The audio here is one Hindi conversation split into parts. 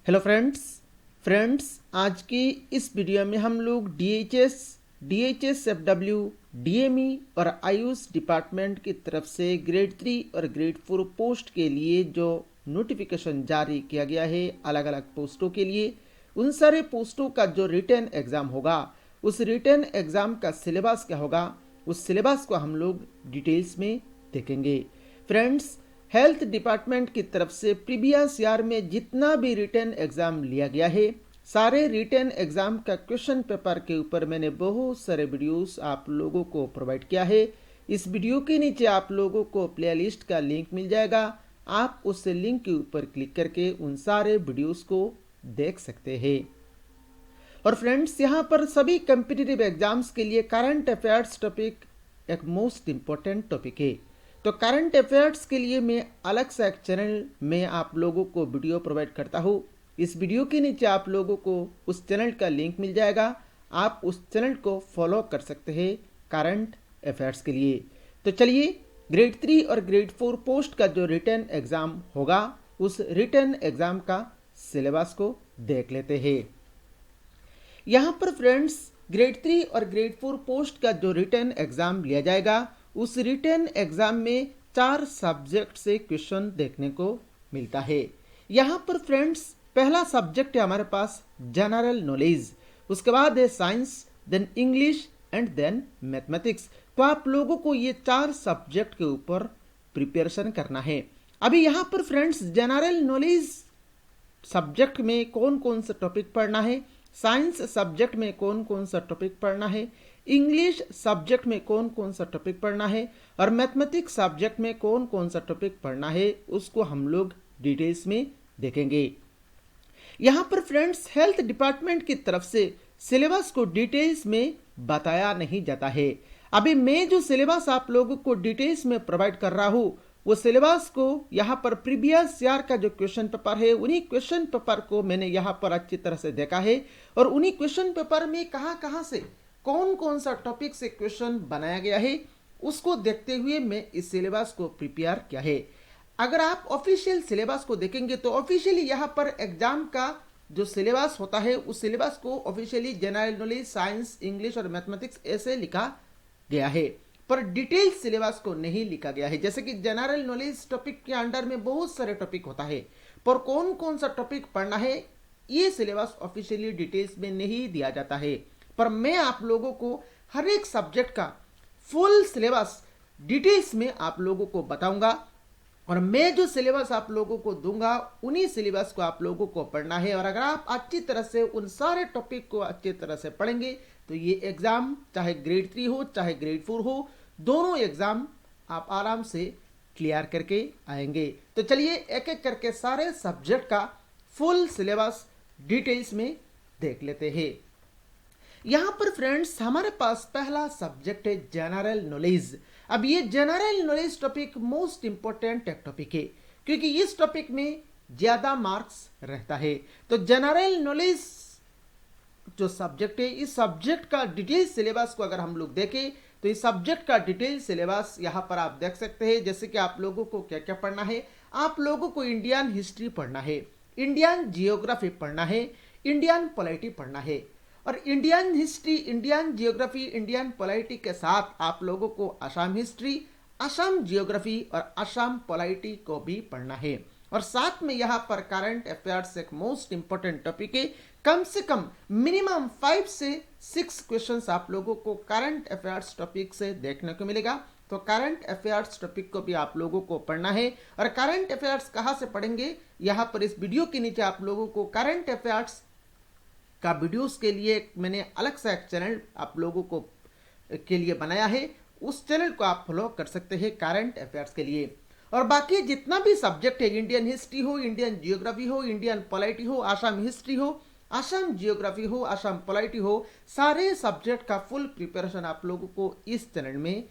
हेलो फ्रेंड्स आज की इस वीडियो में हम लोग डीएचएस एफडब्ल्यू डीएमई और आयुष डिपार्टमेंट की तरफ से ग्रेड 3 और ग्रेड 4 पोस्ट के लिए जो नोटिफिकेशन जारी किया गया है अलग अलग पोस्टों के लिए, उन सारे पोस्टों का जो रिटन एग्ज़ाम होगा, उस रिटन एग्ज़ाम का सिलेबस क्या होगा, उस सिलेबस को हम लोग डिटेल्स में देखेंगे। फ्रेंड्स, हेल्थ डिपार्टमेंट की तरफ से प्रीवियस ईयर में जितना भी रिटन एग्ज़ाम लिया गया है, सारे रिटन एग्ज़ाम का क्वेश्चन पेपर के ऊपर मैंने बहुत सारे वीडियोस आप लोगों को प्रोवाइड किया है। इस वीडियो के नीचे आप लोगों को प्लेलिस्ट का लिंक मिल जाएगा। आप उस लिंक के ऊपर क्लिक करके उन सारे वीडियोस को देख सकते हैं। और फ्रेंड्स, यहाँ पर सभी कम्पिटिटिव एग्जाम्स के लिए करंट अफेयर्स टॉपिक एक मोस्ट इम्पोर्टेंट टॉपिक है। तो करंट अफेयर्स के लिए मैं अलग से एक चैनल में आप लोगों को वीडियो प्रोवाइड करता हूँ। इस वीडियो के नीचे आप लोगों को उस चैनल का लिंक मिल जाएगा। आप उस चैनल को फॉलो कर सकते हैं करंट अफेयर्स के लिए। तो चलिए, ग्रेड 3 और ग्रेड 4 पोस्ट का जो रिटन एग्ज़ाम होगा, उस रिटन एग्ज़ाम का सिलेबस को देख लेते हैं। यहाँ पर फ्रेंड्स, ग्रेड 3 और ग्रेड 4 पोस्ट का जो रिटन एग्ज़ाम लिया जाएगा, उस रिटन एग्जाम में 4 सब्जेक्ट से क्वेश्चन देखने को मिलता है। यहाँ पर फ्रेंड्स, पहला सब्जेक्ट है हमारे पास जनरल नॉलेज, उसके बाद है science, then English and then mathematics. तो आप लोगों को ये 4 सब्जेक्ट के ऊपर प्रिपरेशन करना है। अभी यहाँ पर फ्रेंड्स, जनरल नॉलेज सब्जेक्ट में कौन कौन सा टॉपिक पढ़ना है, साइंस सब्जेक्ट में कौन कौन सा टॉपिक पढ़ना है, इंग्लिश सब्जेक्ट में कौन कौन सा टॉपिक पढ़ना है और मैथमेटिक्स सब्जेक्ट में कौन कौन सा टॉपिक पढ़ना है, उसको हम लोग डिटेल्स में देखेंगे। यहाँ पर फ्रेंड्स, हेल्थ डिपार्टमेंट की तरफ से सिलेबस को डिटेल्स में बताया नहीं जाता है। अभी मैं जो सिलेबस आप लोगों को डिटेल्स में प्रोवाइड कर रहा हूँ, वो सिलेबस को यहाँ पर प्रीवियस ईयर का जो क्वेश्चन पेपर है, उन्हीं क्वेश्चन पेपर को मैंने यहाँ पर अच्छी तरह से देखा है और उन्हीं क्वेश्चन पेपर में कहाँ से कौन कौन सा टॉपिक से क्वेश्चन बनाया गया है, उसको देखते हुए मैं इस सिलेबस को प्रिपेयर किया है। अगर आप ऑफिशियल सिलेबस को देखेंगे तो ऑफिशियली यहाँ पर एग्जाम का जो सिलेबस होता है, उस सिलेबस को officially general knowledge, science, English और मैथमेटिक्स ऐसे लिखा गया है, पर डिटेल सिलेबस को नहीं लिखा गया है। जैसे कि जनरल नॉलेज टॉपिक के अंडर में बहुत सारे टॉपिक होता है, पर कौन कौन सा टॉपिक पढ़ना है ये सिलेबस ऑफिशियली डिटेल्स में नहीं दिया जाता है। पर मैं आप लोगों को हर एक सब्जेक्ट का फुल सिलेबस डिटेल्स में आप लोगों को बताऊंगा और मैं जो सिलेबस आप लोगों को दूंगा, उन्हीं सिलेबस को आप लोगों को पढ़ना है। और अगर आप अच्छी तरह से उन सारे टॉपिक को अच्छी तरह से पढ़ेंगे तो ये एग्जाम चाहे ग्रेड 3 हो चाहे ग्रेड 4 हो, दोनों एग्जाम आप आराम से क्लियर करके आएंगे। तो चलिए एक एक करके सारे सब्जेक्ट का फुल सिलेबस डिटेल्स में देख लेते हैं। यहाँ पर फ्रेंड्स, हमारे पास पहला सब्जेक्ट है जनरल नॉलेज। अब ये general knowledge topic most important एक टॉपिक है, क्योंकि इस टॉपिक में ज्यादा मार्क्स रहता है। तो जनरल नॉलेज जो सब्जेक्ट है, इस सब्जेक्ट का डिटेल सिलेबस को अगर हम लोग देखें तो इस सब्जेक्ट का डिटेल सिलेबस यहाँ पर आप देख सकते हैं। जैसे कि आप लोगों को क्या क्या पढ़ना है, आप लोगों को इंडियन हिस्ट्री पढ़ना है, इंडियन जियोग्राफी पढ़ना है, इंडियन पॉलिटी पढ़ना है। और Indian history, Indian geography, Indian polity के साथ आप लोगों को असम हिस्ट्री, असम जियोग्राफी और असम पॉलिटी को भी पढ़ना है। और साथ में यहाँ पर करंट अफेयर्स एक मोस्ट इंपोर्टेंट टॉपिक है। कम से कम मिनिमम 5 से 6 क्वेश्चंस आप लोगों को करंट अफेयर्स टॉपिक से देखने को मिलेगा। तो करंट अफेयर्स टॉपिक को भी आप लोगों को पढ़ना है। और करंट अफेयर्स कहाँ से पढ़ेंगे, यहाँ पर इस वीडियो के नीचे आप लोगों को करंट अफेयर्स का वीडियोस के लिए मैंने अलग से एक चैनल आप लोगों को के लिए बनाया है, उस चैनल को आप फॉलो कर सकते हैं करंट अफेयर्स के लिए। और बाकी जितना भी सब्जेक्ट है, इंडियन हिस्ट्री हो, इंडियन जियोग्राफी हो, इंडियन पॉलिटी हो, असम हिस्ट्री हो, असम जियोग्राफी हो, असम पॉलिटी हो, सारे सब्जेक्ट का फुल प्रिपरेशन आप लोगों को इस चैनल में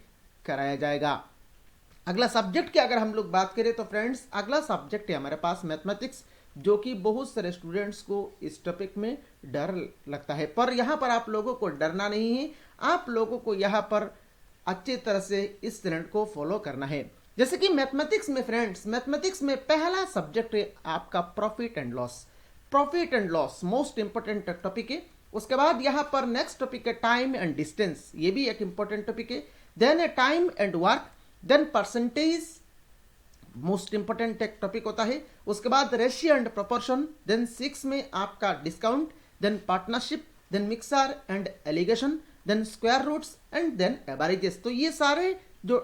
कराया जाएगा। अगला सब्जेक्ट की अगर हम लोग बात करें तो फ्रेंड्स, अगला सब्जेक्ट है हमारे पास मैथमेटिक्स, जो कि बहुत सारे स्टूडेंट्स को इस टॉपिक में डर लगता है, पर यहाँ पर आप लोगों को डरना नहीं है। आप लोगों को यहाँ पर अच्छी तरह से इस चैनल को फॉलो करना है। जैसे कि मैथमेटिक्स में फ्रेंड्स, मैथमेटिक्स में पहला सब्जेक्ट है आपका profit and loss. Profit and loss, most important topic है। उसके बाद यहाँ पर नेक्स्ट टॉपिक है टाइम एंड डिस्टेंस, ये भी एक इंपॉर्टेंट टॉपिक है। देन है time and work, then percentage, most important एक टॉपिक होता है। उसके बाद रेशियो एंड प्रोपोर्शन, देन 6 में आपका discount, then partnership, then mixture and alligation, then square roots and then averages. तो ये सारे जो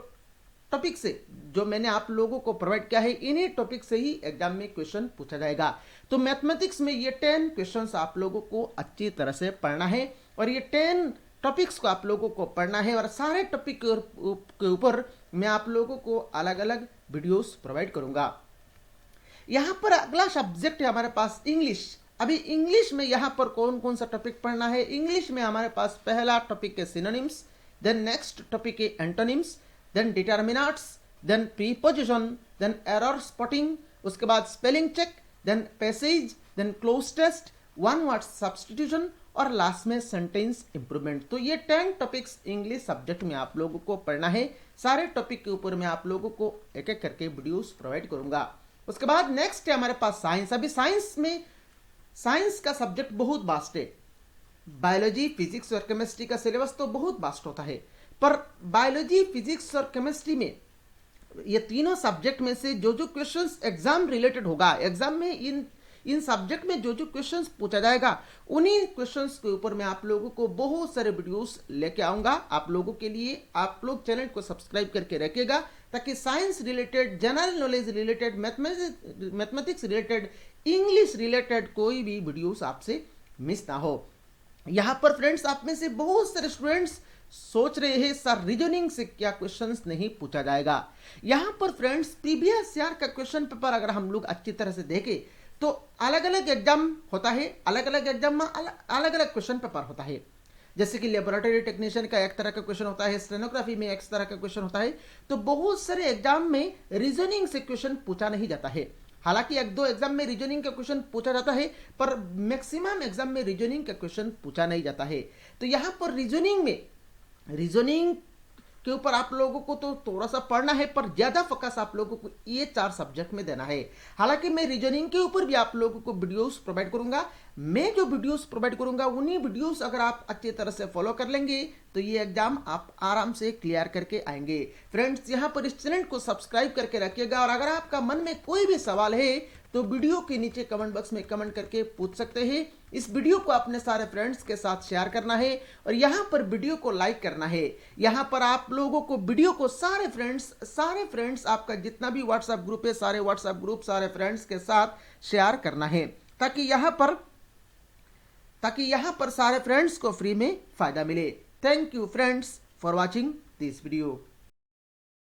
टॉपिक से जो मैंने आप लोगों को प्रोवाइड किया है, इन्हीं टॉपिक से ही एग्जाम में क्वेश्चन पूछा जाएगा। तो मैथमेटिक्स में ये 10 क्वेश्चंस आप लोगों को अच्छी तरह से पढ़ना है और ये 10 टॉपिक्स को आप लोगों को पढ़ना है और सारे टॉपिक के ऊपर मैं आप लोगों को अलग अलग वीडियोस प्रोवाइड करूंगा। यहाँ पर अगला सब्जेक्ट है हमारे पास इंग्लिश। अभी इंग्लिश में यहाँ पर कौन कौन सा टॉपिक पढ़ना है? इंग्लिश में हमारे पास पहला टॉपिक है सिनोनिम्स, देन नेक्स्ट टॉपिक है antonyms, then determinants, then preposition, then error spotting, उसके बाद spelling check, then passage, then cloze test, one word substitution और लास्ट में सेंटेंस इंप्रूवमेंट। तो ये 10 टॉपिक्स इंग्लिश सब्जेक्ट में आप लोगों को पढ़ना है। सारे टॉपिक के ऊपर मैं आप लोगों को एक एक करके वीडियोस प्रोवाइड करूंगा। उसके बाद नेक्स्ट है हमारे पास साइंस। अभी साइंस में साइंस का सब्जेक्ट बहुत वास्ट है। बायोलॉजी, फिजिक्स और केमिस्ट्री का सिलेबस तो बहुत वास्ट होता है, पर बायोलॉजी, फिजिक्स और केमिस्ट्री में ये तीनों सब्जेक्ट में से जो जो क्वेश्चंस एग्जाम रिलेटेड होगा, एग्जाम में इन सब्जेक्ट में जो जो क्वेश्चंस पूछा जाएगा, उन्हीं क्वेश्चंस के ऊपर मैं आप लोगों को बहुत सारे वीडियोस लेके आऊंगा आप लोगों के लिए। आप लोग चैनल को सब्सक्राइब करके रखिएगा ताकि science related, general knowledge related, mathematics related, English related कोई भी वीडियोस आपसे मिस ना हो। यहाँ पर फ्रेंड्स, आप में से बहुत सारे स्टूडेंट्स सोच रहे हैं सर रीजनिंग से क्या क्वेश्चंस नहीं पूछा जाएगा। यहाँ पर फ्रेंड्स, प्रीवियस ईयर का क्वेश्चन पेपर अगर हम लोग अच्छी तरह से देखें तो अलग अलग एग्जाम होता है, अलग अलग एग्जाम में अलग अलग क्वेश्चन पेपर होता है। जैसे कि लेबोरेटरी टेक्नीशियन का एक तरह का क्वेश्चन होता है, स्टेनोग्राफी में एक तरह का क्वेश्चन होता है। तो बहुत सारे एग्जाम में रीजनिंग से क्वेश्चन पूछा नहीं जाता है। हालांकि एक दो एग्जाम में रीजनिंग का क्वेश्चन पूछा जाता है, पर मैक्सिमम एग्जाम में रीजनिंग का क्वेश्चन पूछा नहीं जाता है। तो यहाँ पर रीजनिंग के ऊपर आप लोगों को तो थोड़ा सा पढ़ना है, पर ज्यादा फोकस आप लोगों को ये 4 सब्जेक्ट में देना है। हालांकि मैं रीजनिंग के ऊपर भी आप लोगों को वीडियोस प्रोवाइड करूंगा। मैं जो वीडियोस प्रोवाइड करूंगा उन्हीं वीडियोस अगर आप अच्छी तरह से फॉलो कर लेंगे तो ये एग्जाम आप आराम से क्लियर करके आएंगे। फ्रेंड्स, यहाँ पर इस चैनल को सब्सक्राइब करके रखिएगा और अगर आपका मन में कोई भी सवाल है तो वीडियो के नीचे कमेंट बॉक्स में कमेंट करके पूछ सकते हैं। इस वीडियो को अपने सारे फ्रेंड्स के साथ शेयर करना है और यहाँ पर वीडियो को लाइक करना है। यहाँ पर आप लोगों को वीडियो को सारे फ्रेंड्स आपका जितना भी व्हाट्सएप ग्रुप है, सारे व्हाट्सएप ग्रुप सारे फ्रेंड्स के साथ शेयर करना है ताकि यहाँ पर सारे फ्रेंड्स को फ्री में फायदा मिले। Thank you friends for watching this video.